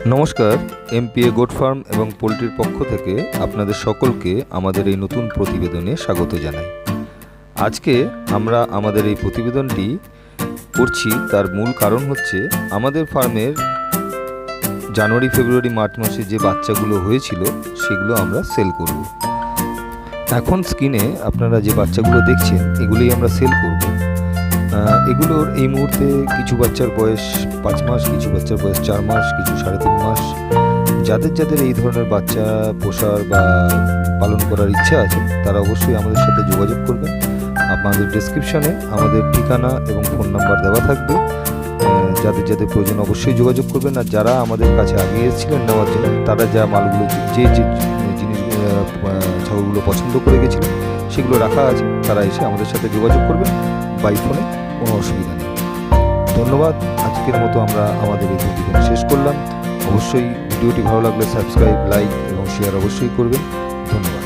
নমস্কার, MPA goat farm এবং পোলট্রির পক্ষ থেকে আপনাদের সকলকে আমাদের এই নতুন প্রতিবেদনে স্বাগত জানাই। আজকে আমরা আমাদের এই প্রতিবেদনটি করছি, তার মূল কারণ হচ্ছে আমাদের ফার্মের জানুয়ারি, ফেব্রুয়ারি, মার্চ মাসে যে বাচ্চাগুলো হয়েছিল সেগুলো আমরা সেল করব। এখন স্ক্রিনে আপনারা যে বাচ্চাগুলো দেখছেন এগুলোই আমরা সেল করব। এগুলোর এই মুহূর্তে কিছু বাচ্চার বয়স 5 মাস, কিছু বাচ্চার বয়স 4 মাস, কিছু 3.5 মাস। যাদের যাদের এই ধরনের বাচ্চা পোষার বা পালন করার ইচ্ছা আছে তারা অবশ্যই আমাদের সাথে যোগাযোগ করবেন। আপনাদের ডেসক্রিপশনে আমাদের ঠিকানা এবং ফোন নাম্বার দেওয়া থাকবে। যাদের যাদের প্রয়োজন অবশ্যই যোগাযোগ করবেন। আর যারা আমাদের কাছে আগে এসেছিলেন নেওয়ার জন্য, তারা যা মালগুলো যে জিনিস ছাগলগুলো পছন্দ করে গেছিলেন সেগুলো রাখা আছে, তারা এসে আমাদের সাথে যোগাযোগ করবেন বাই ফোনে, কোনো অসুবিধা নেই। ধন্যবাদ। আজকের মতো আমরা আমাদের এই প্রতিবেদন শেষ করলাম। অবশ্যই ভিডিওটি ভালো লাগলে সাবস্ক্রাইব, লাইক এবং শেয়ার অবশ্যই করবেন। ধন্যবাদ।